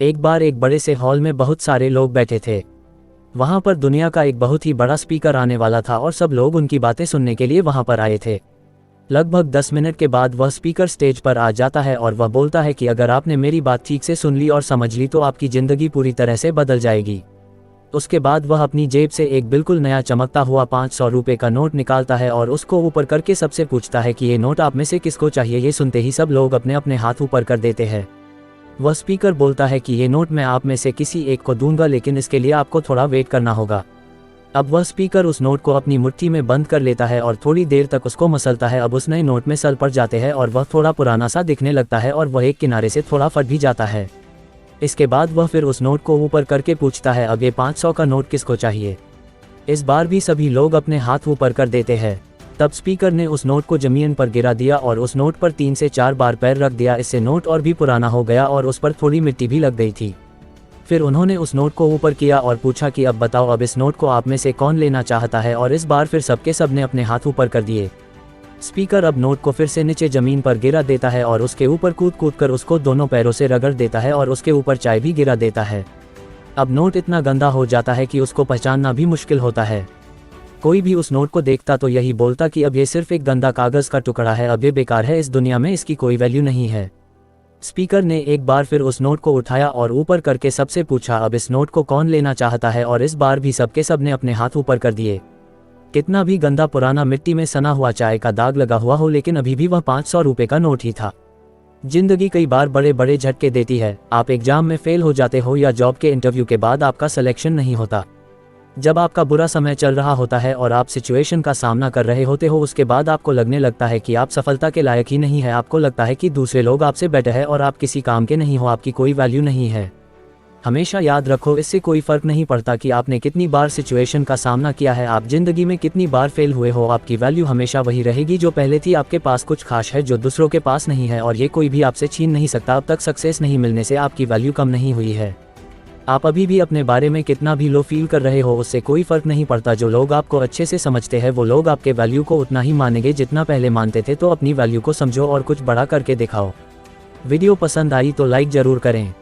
एक बार एक बड़े से हॉल में बहुत सारे लोग बैठे थे। वहां पर दुनिया का एक बहुत ही बड़ा स्पीकर आने वाला था और सब लोग उनकी बातें सुनने के लिए वहां पर आए थे। लगभग 10 मिनट के बाद वह स्पीकर स्टेज पर आ जाता है और वह बोलता है कि अगर आपने मेरी बात ठीक से सुन ली और समझ ली तो आपकी ज़िंदगी पूरी तरह से बदल जाएगी। उसके बाद वह अपनी जेब से एक बिल्कुल नया चमकता हुआ 500 रुपये का नोट निकालता है और उसको ऊपर करके सबसे पूछता है कि ये नोट आप में से किसको चाहिए। ये सुनते ही सब लोग अपने अपने हाथ ऊपर कर देते हैं। वह स्पीकर बोलता है कि ये नोट मैं आप में से किसी एक को दूंगा, लेकिन इसके लिए आपको थोड़ा वेट करना होगा। अब वह स्पीकर उस नोट को अपनी मुट्ठी में बंद कर लेता है और थोड़ी देर तक उसको मसलता है। अब उस नए नोट में सल पड़ जाते हैं और वह थोड़ा पुराना सा दिखने लगता है और वह एक किनारे से थोड़ा फट भी जाता है। इसके बाद वह फिर उस नोट को ऊपर करके पूछता है, अब ये 500 का नोट किसको चाहिए। इस बार भी सभी लोग अपने हाथ ऊपर कर देते हैं। तब स्पीकर ने उस नोट को जमीन पर गिरा दिया और उस नोट पर 3 से 4 बार पैर रख दिया। इससे नोट और भी पुराना हो गया और उस पर थोड़ी मिट्टी भी लग गई थी। फिर उन्होंने उस नोट को ऊपर किया और पूछा कि अब बताओ, अब इस नोट को आप में से कौन लेना चाहता है। और इस बार फिर सबके सब ने अपने हाथ ऊपर कर दिए। स्पीकर अब नोट को फिर से नीचे जमीन पर गिरा देता है और उसके ऊपर कूद कूद कर उसको दोनों पैरों से रगड़ देता है और उसके ऊपर चाय भी गिरा देता है। अब नोट इतना गंदा हो जाता है कि उसको पहचानना भी मुश्किल होता है। कोई भी उस नोट को देखता तो यही बोलता कि अब ये सिर्फ एक गंदा कागज़ का टुकड़ा है, अब ये बेकार है, इस दुनिया में इसकी कोई वैल्यू नहीं है। स्पीकर ने एक बार फिर उस नोट को उठाया और ऊपर करके सबसे पूछा, अब इस नोट को कौन लेना चाहता है। और इस बार भी सबके सब ने अपने हाथ ऊपर कर दिए। कितना भी गंदा पुराना मिट्टी में सना हुआ चाय का दाग लगा हुआ हो, लेकिन अभी भी वह 500 रुपये का नोट ही था। जिंदगी कई बार बड़े बड़े झटके देती है। आप एग्जाम में फेल हो जाते हो या जॉब के इंटरव्यू के बाद आपका सिलेक्शन नहीं होता। जब आपका बुरा समय चल रहा होता है और आप सिचुएशन का सामना कर रहे होते हो, उसके बाद आपको लगने लगता है कि आप सफलता के लायक ही नहीं है। आपको लगता है कि दूसरे लोग आपसे बेटर है और आप किसी काम के नहीं हो, आपकी कोई वैल्यू नहीं है। हमेशा याद रखो, इससे कोई फर्क नहीं पड़ता कि आपने कितनी बार सिचुएशन का सामना किया है, आप जिंदगी में कितनी बार फेल हुए हो, आपकी वैल्यू हमेशा वही रहेगी जो पहले थी। आपके पास कुछ खास है जो दूसरों के पास नहीं है और ये कोई भी आपसे छीन नहीं सकता। अब तक सक्सेस नहीं मिलने से आपकी वैल्यू कम नहीं हुई है। आप अभी भी अपने बारे में कितना भी लो फील कर रहे हो, उससे कोई फर्क नहीं पड़ता। जो लोग आपको अच्छे से समझते हैं वो लोग आपके वैल्यू को उतना ही मानेंगे जितना पहले मानते थे। तो अपनी वैल्यू को समझो और कुछ बड़ा करके दिखाओ। वीडियो पसंद आई तो लाइक ज़रूर करें।